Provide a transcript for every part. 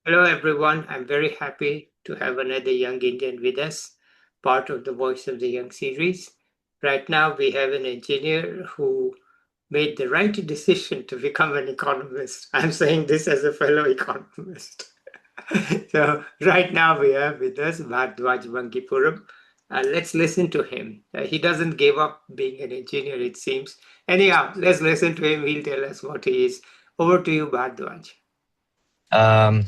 Hello, everyone. I'm very happy to have another young Indian with us, part of the Voice of the Young series. Right now, we have an engineer who made the right decision to become an economist. I'm saying this as a fellow economist. So, right now, we have with us Bharadwaj Vangipuram. Let's listen to him. He doesn't give up being an engineer, it seems. Anyhow, let's listen to him. He'll tell us what he is. Over to you, Bharadwaj. Um,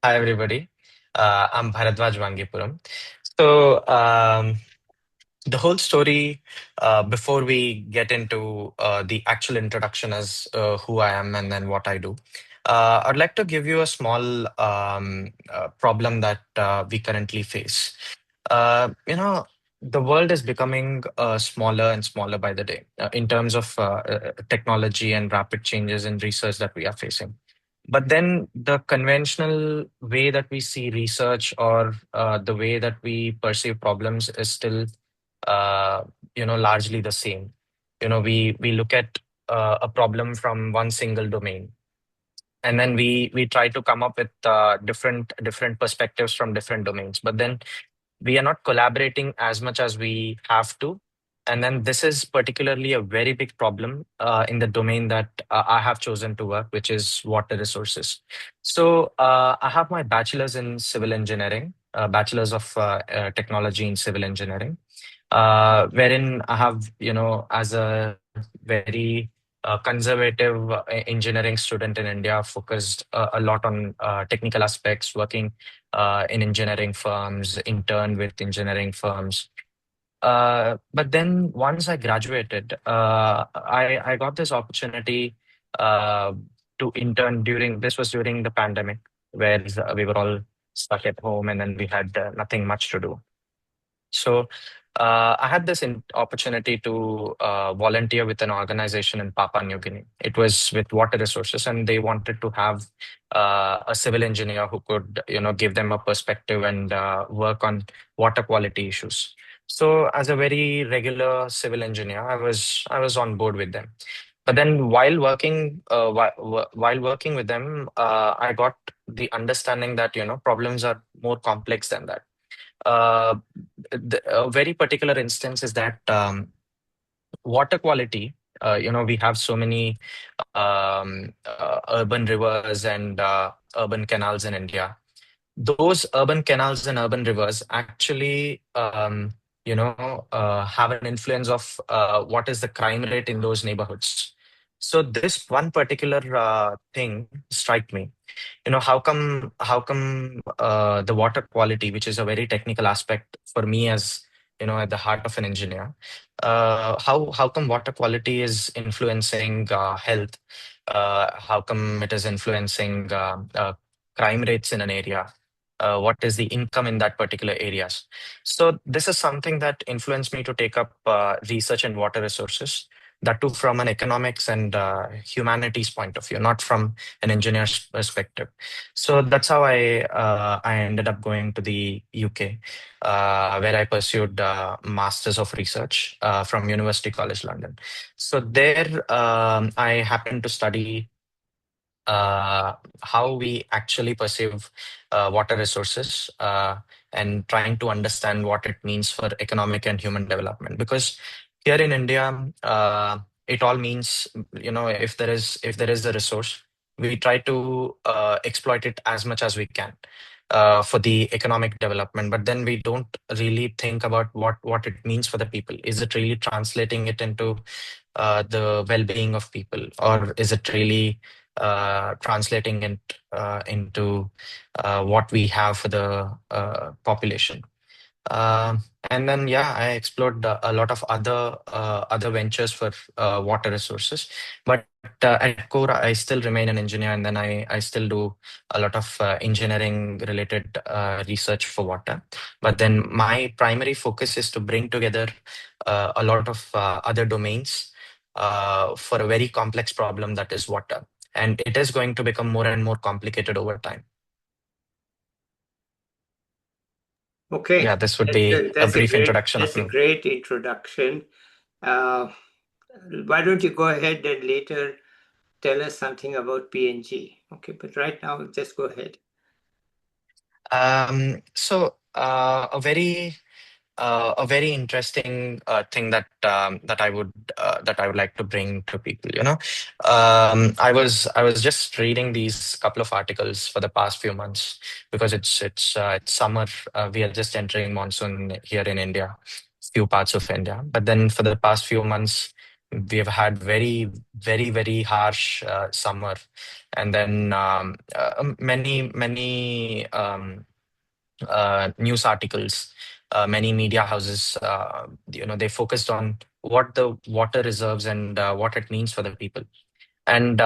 Hi, everybody. I'm Bharadwaj Vangipuram. So, the whole story, before we get into the actual introduction as who I am and then what I do, I'd like to give you a small problem that we currently face. The world is becoming smaller and smaller by the day in terms of technology and rapid changes in research that we are facing. But then the conventional way that we see research or the way that we perceive problems is still, uh, largely the same. We look at a problem from one single domain, and then we try to come up with different perspectives from different domains. But then we are not collaborating as much as we have to. And then this is particularly a very big problem in the domain that I have chosen to work, which is water resources. So I have my bachelor's in civil engineering, bachelor's of technology in civil engineering, wherein I have, as a very conservative engineering student in India, focused a lot on technical aspects, working in engineering firms, intern with engineering firms. But then once I graduated, I got this opportunity uh, to intern during the pandemic, where we were all stuck at home and then we had nothing much to do. So I had this opportunity to volunteer with an organization in Papua New Guinea. It was with water resources, and they wanted to have a civil engineer who could, give them a perspective and work on water quality issues. So, as a very regular civil engineer, I was on board with them. But then, while working with them, I got the understanding that problems are more complex than that. uh, a very particular instance is that water quality. We have so many urban rivers and urban canals in India. Those urban canals and urban rivers actually, have an influence of what is the crime rate in those neighborhoods. So this one particular thing strike me. How come the water quality, which is a very technical aspect for me as at the heart of an engineer, how come water quality is influencing health? How come it is influencing crime rates in an area? What is the income in that particular areas? So this is something that influenced me to take up research in water resources, that too from an economics and humanities point of view, not from an engineer's perspective. So that's how I ended up going to the UK, where I pursued Masters of Research from University College London. So there, I happened to study uh, how we actually perceive water resources, and trying to understand what it means for economic and human development. Because here in India, it all means, if there is a resource, we try to exploit it as much as we can for the economic development. But then we don't really think about what it means for the people. Is it really translating it into the well-being of people, or is it really translating it into what we have for the population? Um and then, yeah, I explored a lot of other ventures for water resources, but at core, I still remain an engineer, and then I still do a lot of engineering related research for water. But then my primary focus is to bring together a lot of other domains for a very complex problem that is water, and it is going to become more and more complicated over time. Yeah, Okay, this would be a brief introduction of that's a me. great introduction. Uh, why don't you go ahead and later tell us something about PNG? Okay, but right now, just go ahead. A very interesting thing that I would like to bring to people. I was just reading these couple of articles for the past few months because it's summer. We are just entering monsoon here in India, few parts of India. But then for the past few months, we have had very harsh summer, and then many news articles, many media houses, they focused on what the water reserves and what it means for the people. And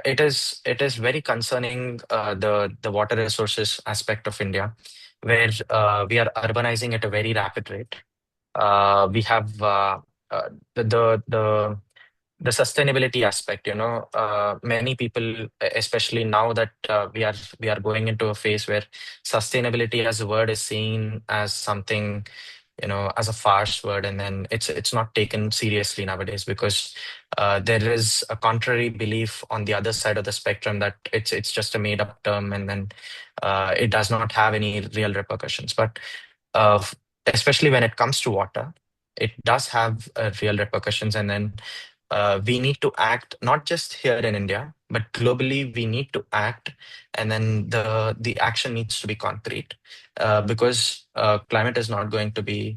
it is very concerning, the water resources aspect of India, where we are urbanizing at a very rapid rate. We have uh, the the the the sustainability aspect. Many people, especially now that we are going into a phase where sustainability as a word is seen as something, as a farce word, and then it's not taken seriously nowadays because there is a contrary belief on the other side of the spectrum that it's just a made up term, and then it does not have any real repercussions. But uh, f- especially when it comes to water, it does have real repercussions, and then we need to act not just here in India, but globally. We need to act, and then the action needs to be concrete, because climate is not going to be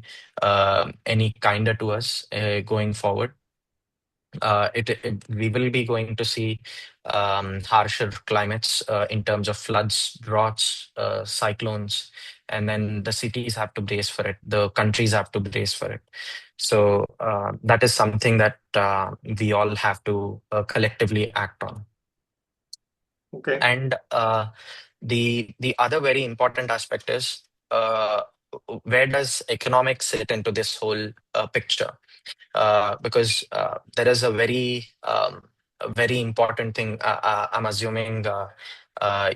any kinder to us going forward. We will be going to see harsher climates in terms of floods, droughts, cyclones, and then the cities have to brace for it. The countries have to brace for it. So that is something that we all have to collectively act on. Okay. And the other very important aspect is, uh, where does economics sit into this whole picture? Because there is a very important thing. I'm assuming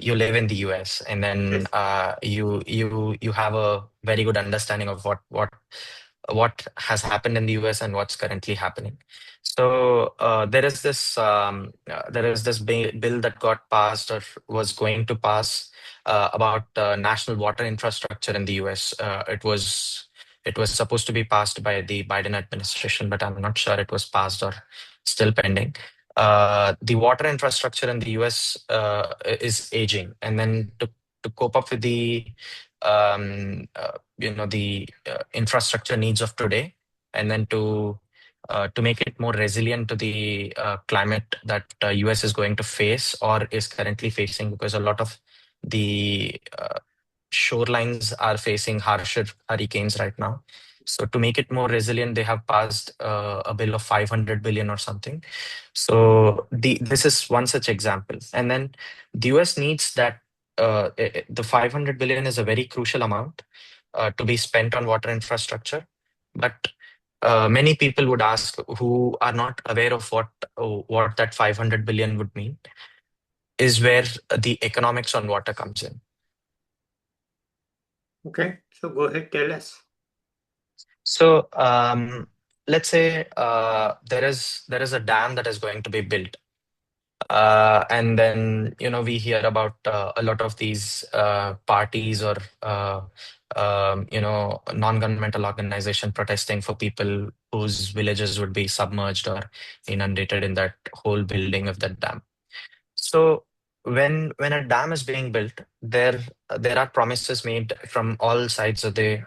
you live in the US, and then Yes. you have a very good understanding of what has happened in the US and what's currently happening. So there is this bill that got passed or was going to pass about national water infrastructure in the US. It was supposed to be passed by the Biden administration, but I'm not sure it was passed or still pending. The water infrastructure in the US is aging, and then to cope up with the infrastructure needs of today, and then to make it more resilient to the climate that US is going to face or is currently facing, because a lot of the shorelines are facing harsher hurricanes right now. So to make it more resilient, they have passed a bill of 500 billion or something. So this is one such example. And then the US needs that. The 500 billion is a very crucial amount to be spent on water infrastructure. But many people would ask, who are not aware of what that 500 billion would mean, is where the economics on water comes in. Okay. So go ahead, tell us. So let's say there is a dam that is going to be built, and then we hear about a lot of these parties or non-governmental organization protesting for people whose villages would be submerged or inundated in that whole building of that dam. So when a dam is being built, there are promises made from all sides of the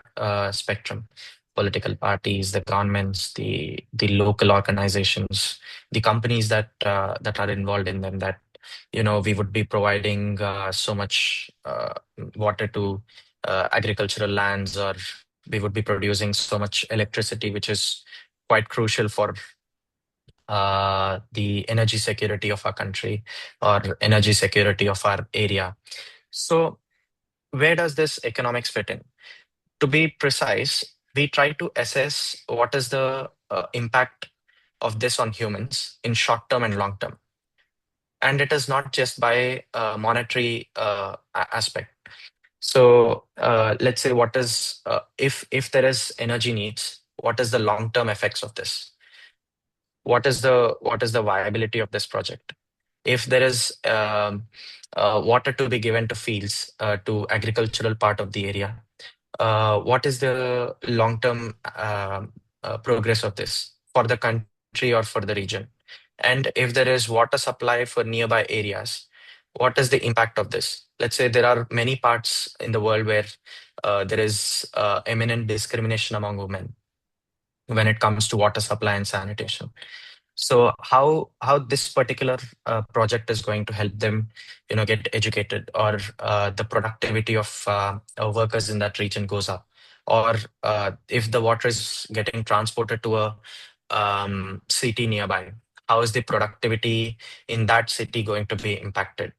spectrum: political parties, the governments, the local organizations, the companies that are involved in them. That we would be providing so much water to agricultural lands, or we would be producing so much electricity, which is quite crucial for the energy security of our country or energy security of our area. So, where does this economics fit in? To be precise, we try to assess what is the impact of this on humans in short term and long term. And it is not just by monetary aspect. So let's say, what is if there is energy needs, what is the long term effects of this? What is the viability of this project? if there is water to be given to fields, to agricultural part of the area, what is the long-term progress of this for the country or for the region? And if there is water supply for nearby areas, what is the impact of this? Let's say there are many parts in the world where there is eminent discrimination among women when it comes to water supply and sanitation. So how this particular project is going to help them, get educated, or the productivity of workers in that region goes up, or if the water is getting transported to a city nearby, how is the productivity in that city going to be impacted?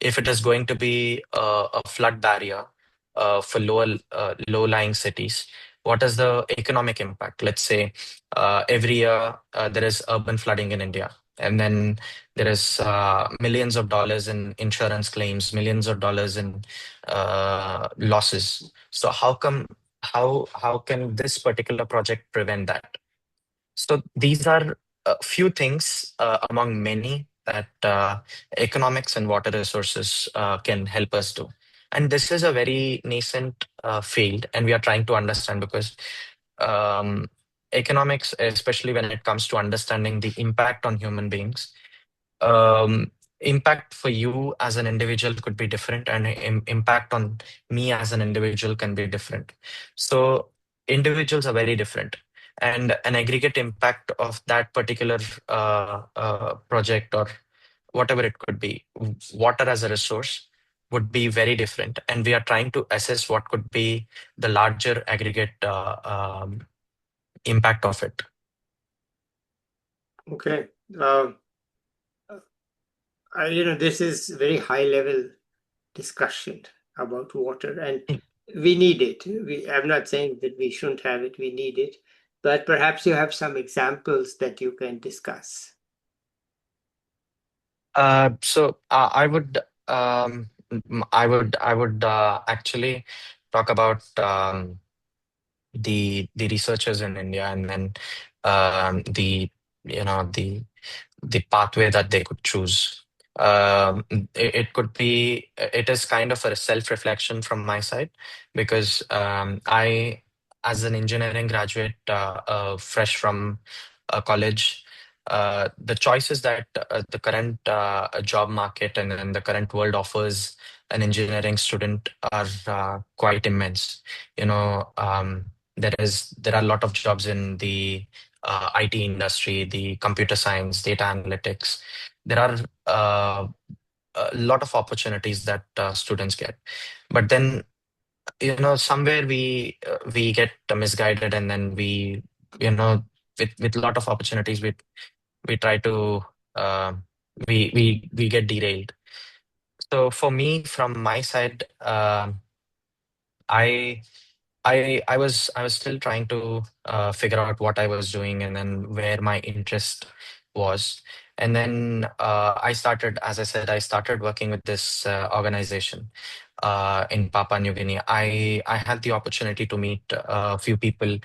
If it is going to be a flood barrier for low-lying cities, what is the economic impact? Let's say every year there is urban flooding in India, and then there is millions of dollars in insurance claims, millions of dollars in losses. So how can this particular project prevent that? So these are a few things among many that economics and water resources can help us do. And this is a very nascent field, and we are trying to understand because um, economics, especially when it comes to understanding the impact on human beings, um, impact for you as an individual could be different, and impact on me as an individual can be different. So individuals are very different, and an aggregate impact of that particular project, or whatever it could be, water as a resource, would be very different. And we are trying to assess what could be the larger aggregate impact of it. Okay. This is very high level discussion about water, and we need it. I'm not saying that we shouldn't have it, we need it, but perhaps you have some examples that you can discuss. I would actually talk about the researchers in India, and then the the pathway that they could choose. It is kind of a self-reflection from my side, because as an engineering graduate, fresh from college, the choices that the current job market and then the current world offers an engineering student are quite immense. There are a lot of jobs in the IT industry, the computer science, data analytics. There are a lot of opportunities that students get. But then, somewhere we get misguided, and then with a lot of opportunities, we try to uh, we get derailed. So for me, from my side, I I was still trying to figure out what I was doing, and then where my interest was. And then as I said, I started working with this organization in Papua New Guinea. I had the opportunity to meet a few people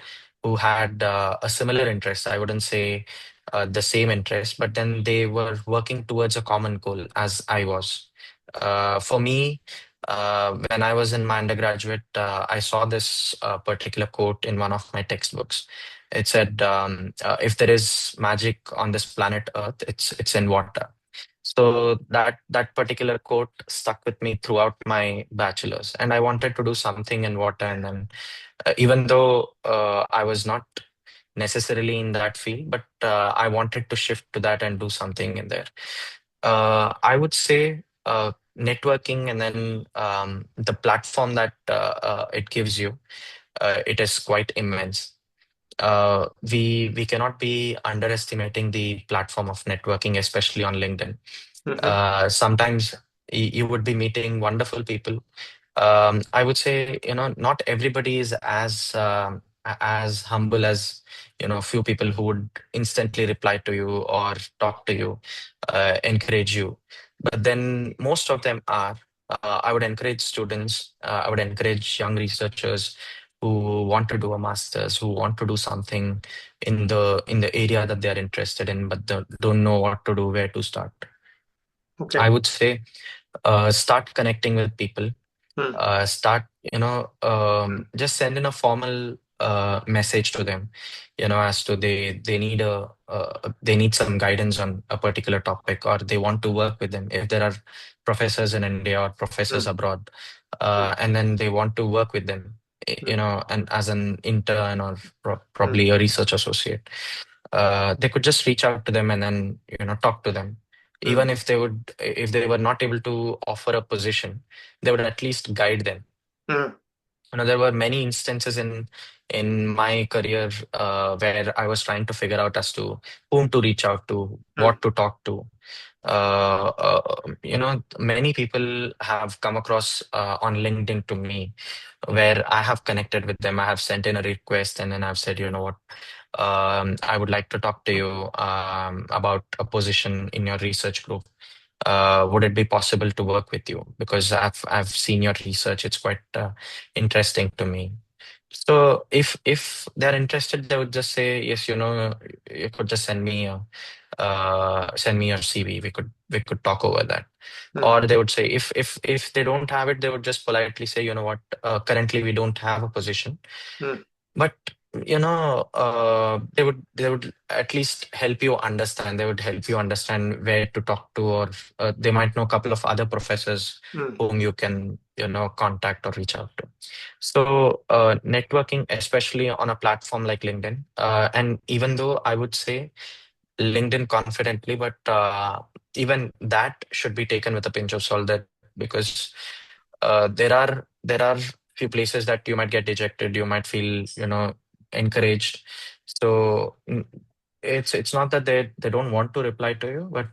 who had a similar interest. I wouldn't say the same interest, but then they were working towards a common goal as I was. For me, when I was in my undergraduate, I saw this particular quote in one of my textbooks. It said, "If there is magic on this planet Earth, it's in water." So that particular quote stuck with me throughout my bachelor's, and I wanted to do something in water. And then, even though I was not necessarily in that field, but I wanted to shift to that and do something in there. I would say networking, and then the platform that it gives you, it is quite immense. We cannot be underestimating the platform of networking, especially on LinkedIn. Mhm. Sometimes you would be meeting wonderful people. I would say, not everybody is as humble as, few people who would instantly reply to you or talk to you, encourage you. But then most of them are. I would encourage students. I would encourage young researchers who want to do a master's, who want to do something in the area that they are interested in, but don't know what to do, where to start. Okay. I would say start connecting with people. Hmm. Start, just send in a formal message to them, as to they need they need some guidance on a particular topic, or they want to work with them. If there are professors in India or professors Hmm. abroad, Hmm. and then they want to work with them, Hmm. and as an intern or Hmm. probably a research associate, they could just reach out to them and then talk to them. Hmm. Even if they were not able to offer a position, they would at least guide them. Hmm. There were many instances in my career where I was trying to figure out as to whom to reach out to, Hmm. what to talk to. Many people have come across on LinkedIn to me, where I have connected with them. I have sent in a request, and then I've said, you know what, I would like to talk to you about a position in your research group. Would it be possible to work with you? Because I've seen your research. It's quite interesting to me. So if they're interested, they would just say, yes, you could just send me your CV. We could talk over that. Hmm. Or they would say, if they don't have it, they would just politely say, you know what, currently we don't have a position. Hmm. But they would at least help you understand. They would help you understand where to talk to, or they might know a couple of other professors Hmm. whom you can contact or reach out to. So networking, especially on a platform like LinkedIn, and even though I would say LinkedIn confidently, but even that should be taken with a pinch of salt. That because there are few places that you might get dejected, you might feel encouraged. So it's not that they don't want to reply to you, but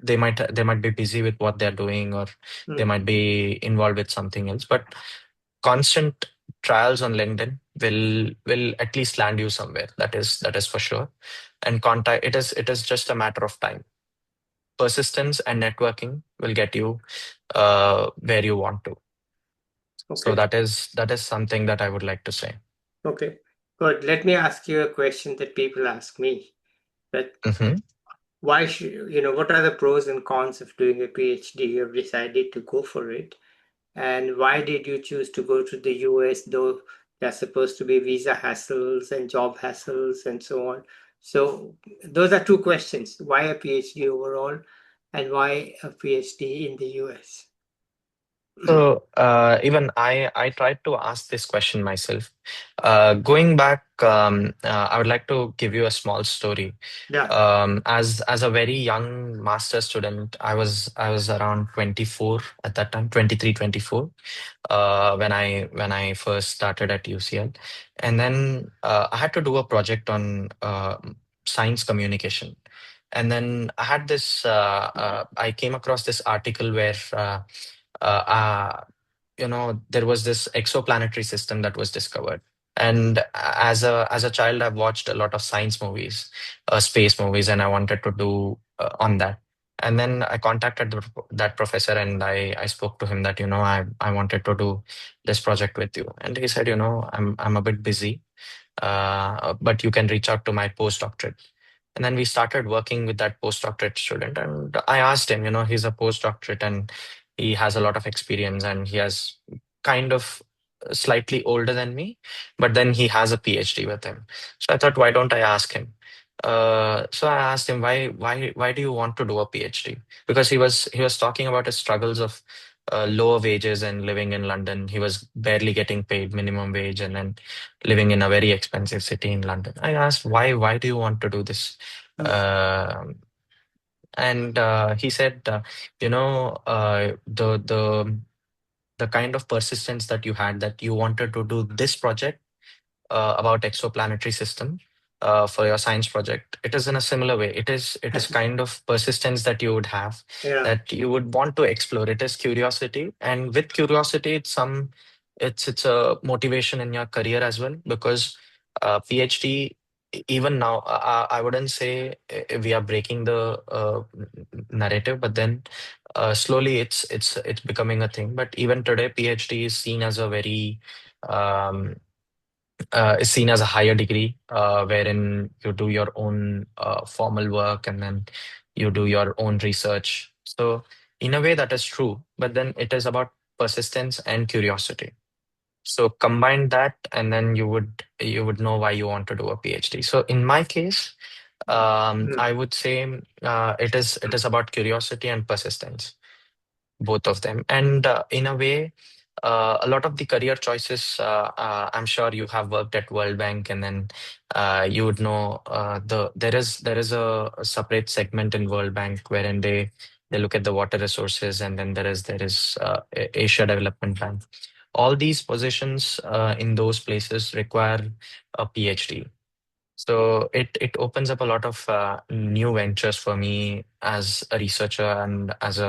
they might be busy with what they're doing, or they Hmm. might be involved with something else. But constant trials on LinkedIn will at least land you somewhere. That is for sure. And contact, it is just a matter of time. Persistence and networking will get you where you want to. So Okay. that is something that I would like to say. Okay. Good. Let me ask you a question that people ask me. That Hmm. why should what are the pros and cons of doing a PhD? You have decided to go for it, and why did you choose to go to the US, though there's supposed to be visa hassles and job hassles and so on? So those are two questions. Why a PhD overall, and why a PhD in the US? So even I tried to ask this question myself. Going back, I would like to give you a small story. Yeah. As a very young master student, I was around 24 at that time, 23, 24, when I first started at UCL. And then I had to do a project on science communication. And then I came across this article where uh, uh, there was this exoplanetary system that was discovered. And as a child, I've watched a lot of science movies, space movies, and I wanted to do on that. And then I contacted that professor, and I spoke to him that I wanted to do this project with you. And he said, I'm a bit busy, but you can reach out to my postdoctorate. And then we started working with that postdoctorate student. And I asked him, he's a postdoctorate and he has a lot of experience, and he has kind of slightly older than me, but then he has a PhD with him. So I thought, why don't I ask him? So I asked him, why do you want to do a PhD? Because he was talking about his struggles of lower wages and living in London. He was barely getting paid minimum wage, and then living in a very expensive city in London. I asked, why do you want to do this? Mm. Um and he said, the kind of persistence that you had, that you wanted to do this project about exoplanetary system for your science project. It is in a similar way. It is kind of persistence that you would have, Yeah. that you would want to explore. It is curiosity, and with curiosity, it's a motivation in your career as well. Because PhD, even now, I wouldn't say we are breaking the narrative, but then slowly it's becoming a thing. But even today, PhD um, is seen as a higher degree, wherein you do your own formal work, and then you do your own research. So in a way that is true, but then it is about persistence and curiosity. So combine that, and then you would know why you want to do a PhD. So in my case, Mm. I would say it is about curiosity and persistence, both of them. And in a way, a lot of the career choices, I'm sure you have worked at World Bank, and then you would know there is a separate segment in World Bank wherein they look at the water resources, and then there is Asia Development Bank. All these positions in those places require a PhD. So it opens up a lot of new ventures for me as a researcher and as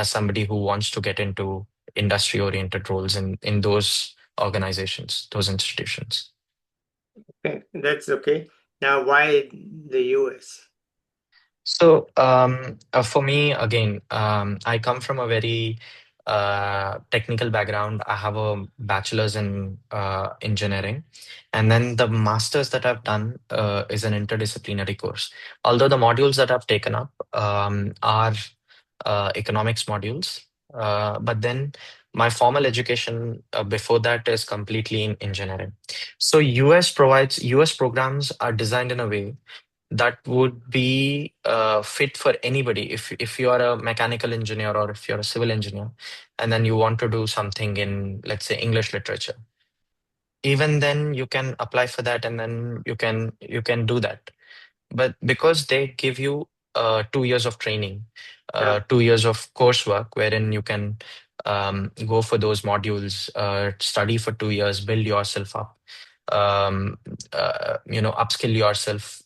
somebody who wants to get into industry oriented roles in those organizations, those institutions. Okay, that's okay. Now, why the US? So for me, again, I come from a very technical background. I have a bachelor's in engineering, and then the master's that I've done is an interdisciplinary course. Although the modules that I've taken up are economics modules, but then my formal education before that is completely in engineering. So US programs are designed in a way that would be fit for anybody. If you are a mechanical engineer or if you're a civil engineer, and then you want to do something in, let's say, English literature, even then you can apply for that, and then you can do that. But because they give you 2 years of training, Yeah, 2 years of coursework, wherein you can go for those modules, study for 2 years, build yourself up, um, upskill yourself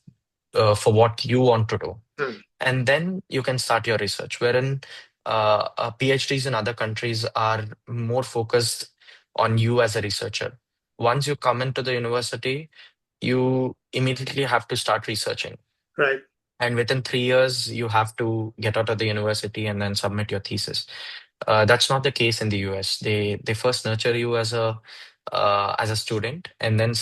for what you want to do. mm, And then you can start your research, wherein PhDs in other countries are more focused on you as a researcher. Once you come into the university, you immediately have to start researching. right. And within 3 years, you have to get out of the university and then submit your thesis. That's not the case in the US. They first nurture you as a student, and then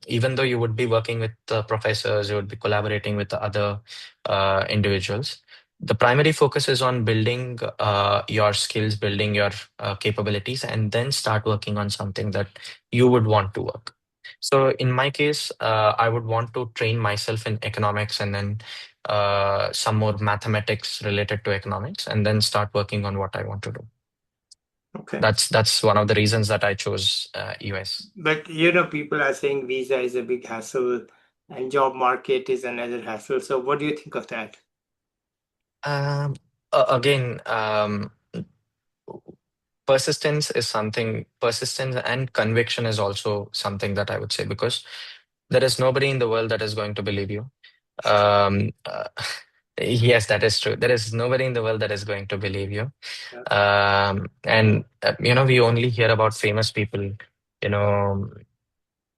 even though you would be working with professors, you would be collaborating with the other individuals. The primary focus is on building your skills, building your capabilities, and then start working on something that you would want to work. So in my case, I would want to train myself in economics, and then some more mathematics related to economics, and then start working on what I want to do. Okay. That's one of the reasons that I chose US. But people are saying visa is a big hassle and job market is another hassle. So, what do you think of that? Um, Again, persistence and conviction is also something that I would say, because there is nobody in the world that is going to believe you. Um, uh, yes, that is true. There is nobody in the world that is going to believe you. Yeah, And we only hear about famous people. You know,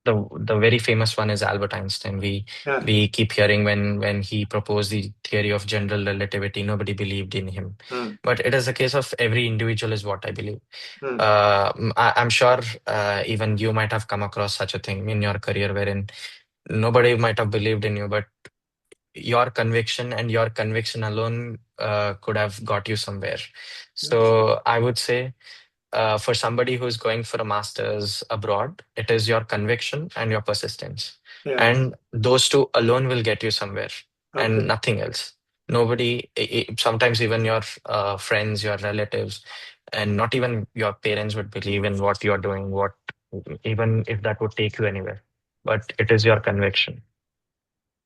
the very famous one is Albert Einstein. We yeah, we keep hearing when he proposed the theory of general relativity, nobody believed in him. mm, But it is a case of every individual is what I believe. mm, I'm sure even you might have come across such a thing in your career wherein nobody might have believed in you, but your conviction and your conviction alone could have got you somewhere. yes, So I would say for somebody who's going for a master's abroad, it is your conviction and your persistence. yeah, And those two alone will get you somewhere and okay. nothing else. Nobody, sometimes even your friends, your relatives, and not even your parents would believe in what you're doing, even if that would take you anywhere. But it is your conviction.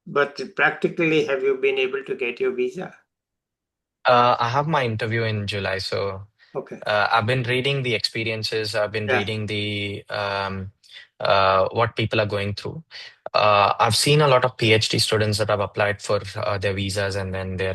But practically, have you been able to get your visa? I have my interview in July, so Okay. I've been reading the experiences. I've been Yeah, reading the what people are going through. I've seen a lot of PhD students that have applied for their visas and then their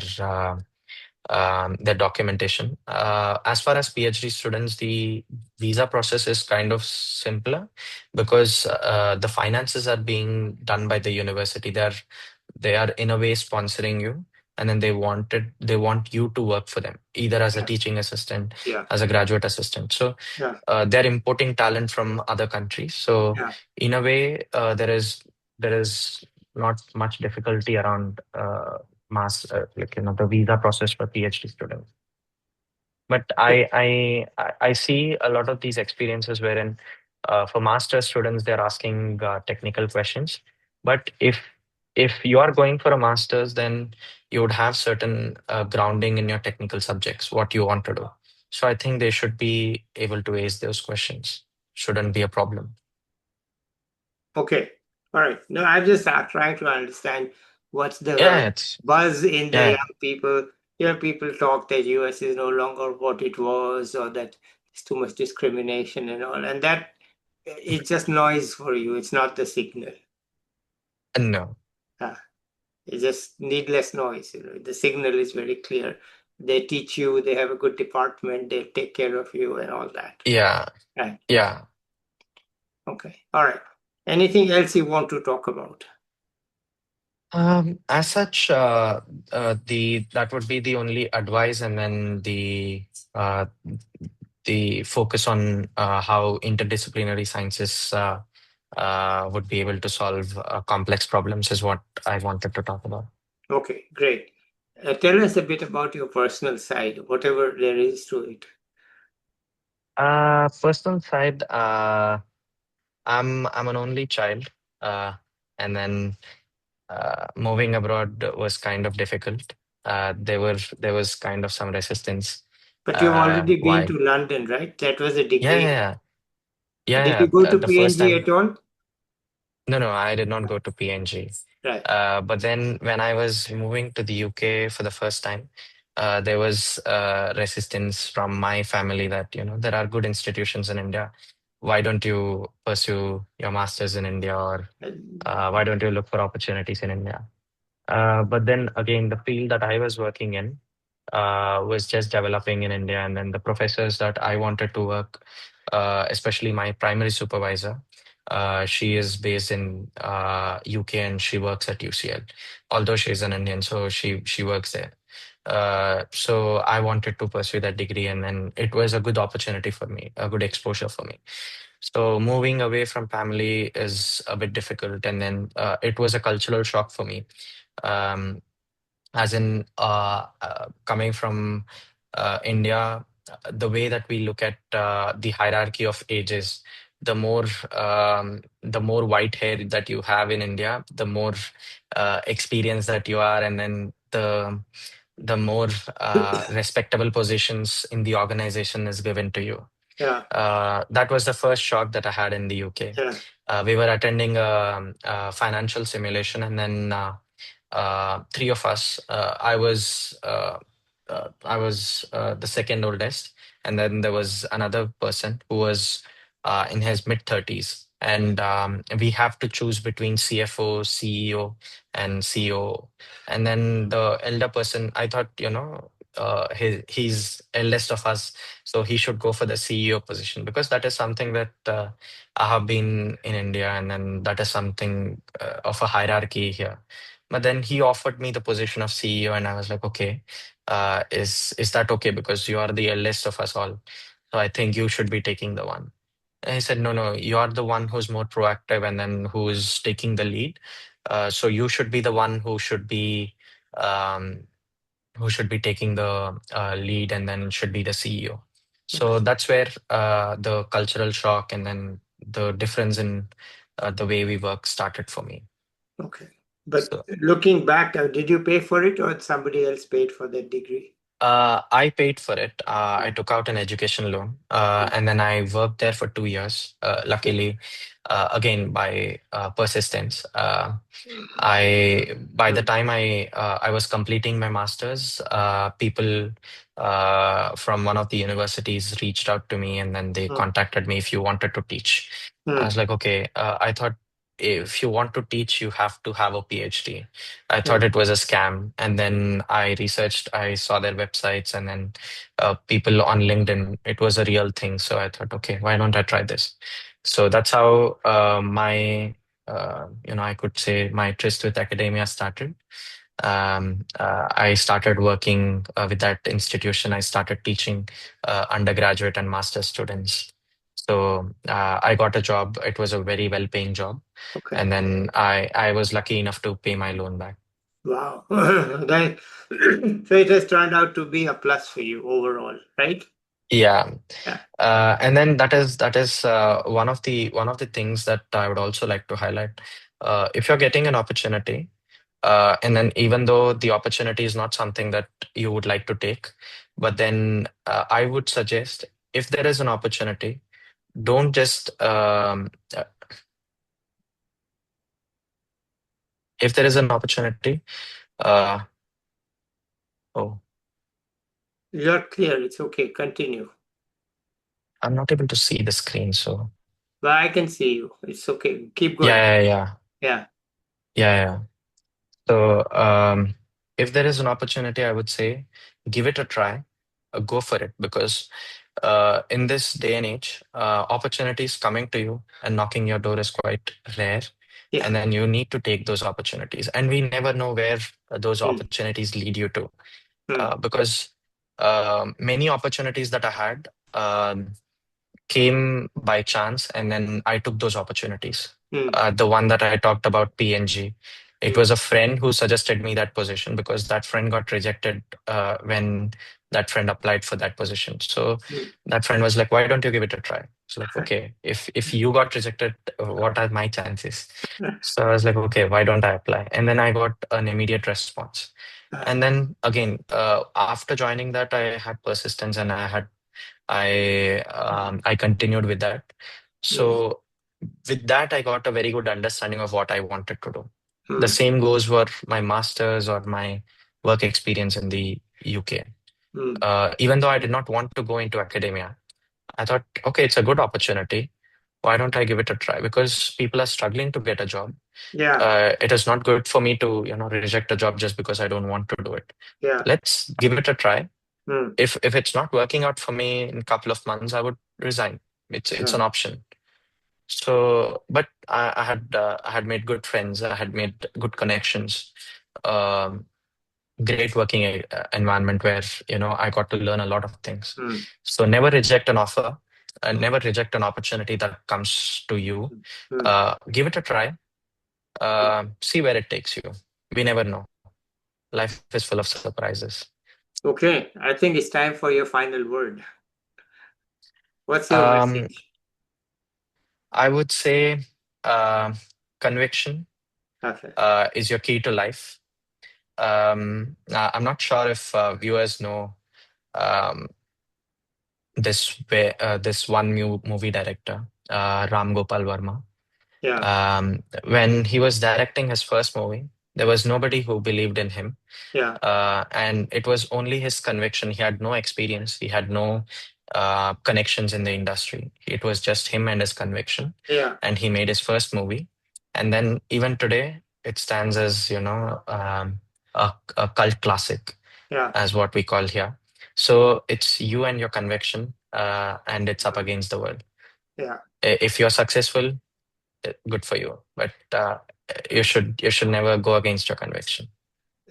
documentation. As far as PhD students, the visa process is kind of simpler because the finances are being done by the university. They are in a way sponsoring you, and then they want you to work for them either as a yeah, teaching assistant, yeah, as a graduate assistant. So yeah, they're importing talent from other countries. So yeah. in a way, there is not much difficulty around. the visa process for PhD students. But I see a lot of these experiences wherein for master students they're asking technical questions. But if you are going for a master's, then you would have certain grounding in your technical subjects, what you want to do. So I think they should be able to ace those questions. Shouldn't be a problem. Okay. All right. No, I'm just trying to understand what's the Yeah, it's buzz in the yeah, young people. Young people talk that US is no longer what it was, or that there's too much discrimination and all. And that it's just noise for you. It's not the signal. no, Ah, it's just needless noise. The signal is very clear. They teach you, they have a good department, they take care of you and all that. yeah, Right. yeah. Okay. All right. Anything else you want to talk about? As such, the that would be the only advice, and then uh, the focus on how interdisciplinary sciences would be able to solve complex problems is what I wanted to talk about. Okay, great. Tell us a bit about your personal side, whatever there is to it. Personal side, I'm an only child, uh, and then moving abroad was kind of difficult. There was kind of some resistance. But you've already been Why? to London, right? That was a Yeah, degree. yeah, yeah, Did you yeah. go to The first PNG time, at all? no, no, I did not go to PNG. Right. But then when I was moving to the UK for the first time, there was resistance from my family that, there are good institutions in India. Why don't you pursue your master's in India, or Uh, why don't you look for opportunities in India? But then again, the field that I was working in was just developing in India. And then the professors that I wanted to work, especially my primary supervisor, she is based in UK and she works at UCL. Although she's an Indian, so she works there. So I wanted to pursue that degree, and then it was a good opportunity for me, a good exposure for me. So moving away from family is a bit difficult, and then it was a cultural shock for me. Um, as in coming from India, the way that we look at the hierarchy of ages, the more white hair that you have in India, the more experience that you are, and then the more respectable positions in the organization is given to you. yeah, That was the first shock that I had in the UK. yeah, We were attending a financial simulation, and then three of us. I was the second oldest, and then there was another person who was in his mid 30s, and we have to choose between CFO, CEO, and COO. And then the elder person, I thought, he's eldest of us, so he should go for the CEO position, because that is something that I have been in India, and then that is something of a hierarchy here. But then he offered me the position of CEO, and I was like, okay, is that okay? Because you are the eldest of us all, so I think you should be taking the one. And he said, no, no, you are the one who's more proactive and then who is taking the lead. So you should be the one um, who should be taking the lead, and then should be the CEO. So okay, that's where the cultural shock and then the difference in the way we work started for me. okay. But So looking back, did you pay for it or somebody else paid for that degree? I paid for it. I Yeah, took out an education loan, yeah, and then I worked there for 2 years. Luckily, again by persistence. By the mm, time I was completing my master's, people from one of the universities reached out to me, and then they mm, contacted me if you wanted to teach. I mm, was like, okay. I thought if you want to teach, you have to have a PhD. I yeah, thought it was a scam, and then I researched. I saw their websites, and then people on LinkedIn. It was a real thing, so I thought, okay, why don't I try this? So that's how I could say my tryst with academia started. I started working with that institution. I started teaching undergraduate and master students. So I got a job. It was a very well-paying job, okay. and then I was lucky enough to pay my loan back. Wow. That, so it has turned out to be a plus for you overall, right? Yeah. Yeah. And then that is one of the things that I would also like to highlight. If you're getting an opportunity, and then even though the opportunity is not something that you would like to take, but then I would suggest, if there is an opportunity, don't just if there is an opportunity. Uh, oh, You're clear. It's okay. Continue. I'm not able to see the screen, so But I can see you. It's okay. Keep going. yeah, yeah, yeah, Yeah. yeah, yeah. So, if there is an opportunity, I would say give it a try, go for it, because in this day and age, opportunities coming to you and knocking your door is quite rare. Yeah. And then you need to take those opportunities. And we never know where those Mm, opportunities lead you to, mm, because many opportunities that I had came by chance, and then I took those opportunities. mm, The one that I talked about, PNG, it mm, was a friend who suggested me that position because that friend got rejected when that friend applied for that position. So mm. that friend was like, "Why don't you give it a try?" So like, okay, if you got rejected, what are my chances? So I was like, okay, why don't I apply? And then I got an immediate response. And then again, after joining that, I had persistence, and I continued with that. Mm, So with that, I got a very good understanding of what I wanted to do. The mm, same goes for my master's or my work experience in the UK. mm. Even though I did not want to go into academia, I thought, okay, it's a good opportunity. Why don't I give it a try? Because people are struggling to get a job. Yeah. It is not good for me to, reject a job just because I don't want to do it. Yeah. Let's give it a try. Mm, If it's not working out for me in a couple of months, I would resign. It's yeah. an option. So, but I had made good friends. I had made good connections. Um, Great working environment where I got to learn a lot of things. Mm, So never reject an offer, and never reject an opportunity that comes to you. mm, mm, Give it a try. mm. See where it takes you. We never know. Life is full of surprises. Okay. I think it's time for your final word. What's your Um, message? I would say uh, conviction Okay. is your key to life. I'm not sure if viewers know um, this one new movie director, Ram Gopal Verma. Yeah. When he was directing his first movie, there was nobody who believed in him. Yeah. And it was only his conviction. He had no experience, he had no connections in the industry. It was just him and his conviction. Yeah. And he made his first movie. And then even today, it stands as, a cult classic, Yeah. as what we call here. So it's you and your conviction, and it's up Mm, against the world. yeah. If you're successful, good for you. But you should never go against your conviction.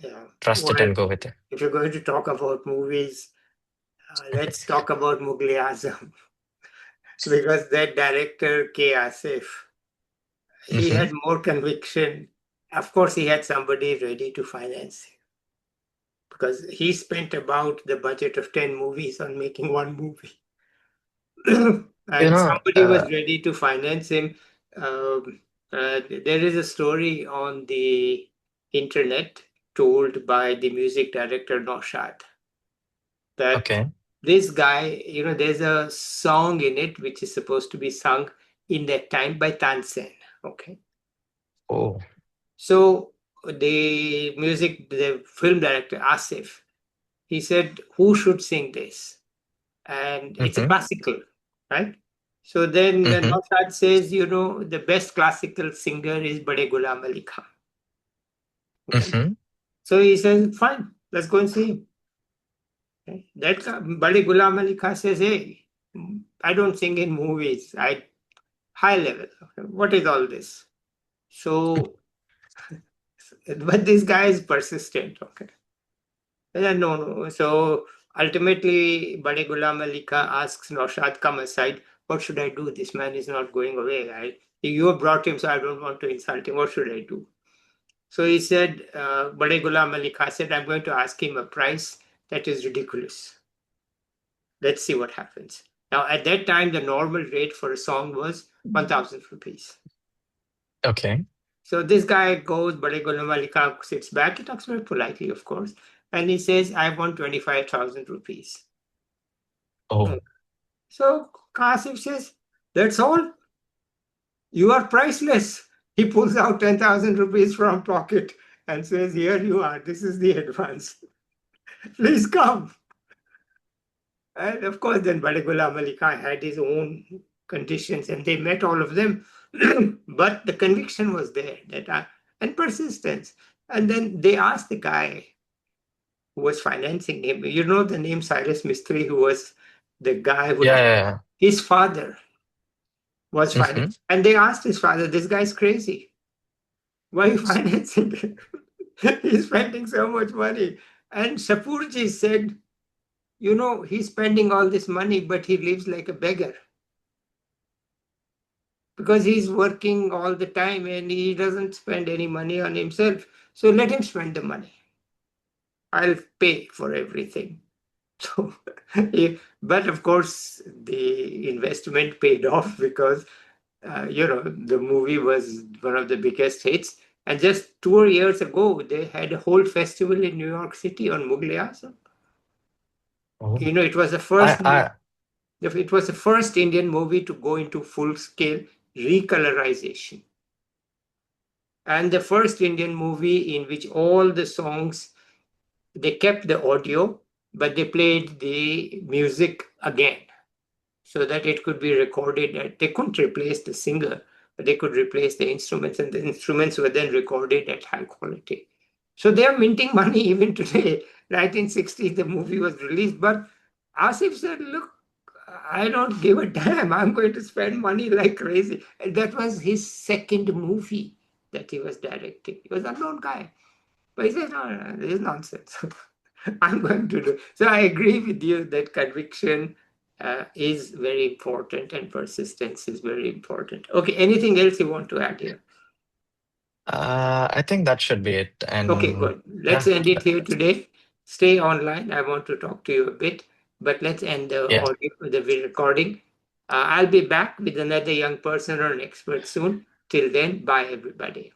Yeah. Trust Well, it and go with it. if you're going to talk about movies, let's talk about Mughal Azam because that director K. Asif, he Hmm. had more conviction. Of course, he had somebody ready to finance him because he spent about the budget of 10 movies on making one movie. You And know, somebody was ready to finance him. Um, there is a story on the internet told by the music director Naushad that okay. this guy, there's a song in it which is supposed to be sung in that time by Tansen. Okay. Oh. So the film director Asif, he said, who should sing this? And it's a Hmm. classical, right? So then Hmm. Naushad says, the best classical singer is Bade Ghulam Ali Khan. Okay. Hmm. So he says, fine, let's go and see him. Okay. Bade Ghulam Ali Khan says, hey, I don't sing in movies. I high level. Okay. What is all this? So, but this guy is persistent. Okay. No, no. So ultimately, Bade Ghulam Ali Khan asks Naushad, come aside. What should I do? This man is not going away. You have brought him, so I don't want to insult him. What should I do? So he said, Bade Ghulam Ali Khan said, I'm going to ask him a price that is ridiculous. Let's see what happens. Now, at that time, the normal rate for a song was 1,000 rupees. Okay. So this guy goes, Bade Ghulam Ali Khan sits back, he talks very politely, of course, and he says, I want 25,000 rupees. Oh. So Kasif says, that's all? You are priceless. He pulls out 10,000 rupees from pocket and says, here you are. This is the advance. Please come. And of course, then Baligula Malika had his own conditions and they met all of them. But the conviction was there and persistence. And then they asked the guy who was financing him, you know the name Cyrus Mistry, who was the guy who, Yeah, yeah, his father was yeah. Hmm. financing. And they asked his father, this guy's crazy. Why are you financing him? He's spending so much money. And Shapurji said, you know, he's spending all this money, but he lives like a beggar because he's working all the time and he doesn't spend any money on himself. So let him spend the money. I'll pay for everything. So, but of course, the investment paid off because, the movie was one of the biggest hits. And just 2 years ago, they had a whole festival in New York City on Mughal e Azam. Oh. It was the I, first I, It was the first Indian movie to go into full-scale recolorization, and the first Indian movie in which all the songs, they kept the audio, but they played the music again so that it could be recorded. They couldn't replace the singer, but they could replace the instruments, and the instruments were then recorded at high quality. So they are minting money even today. 1960, the movie was released, but Asif said, look, I don't give a damn. I'm going to spend money like crazy. And that was his second movie that he was directing. He was a known guy. But he said, no, no, this is nonsense. I'm going to do. So I agree with you that conviction is very important and persistence is very important. Okay, anything else you want to add here? I think that should be it. Okay, And good. Let's yeah, end it here today. Stay online. I want to talk to you a bit, but let's end the yeah. audio, the recording. I'll be back with another young person or an expert soon. Till then, bye everybody.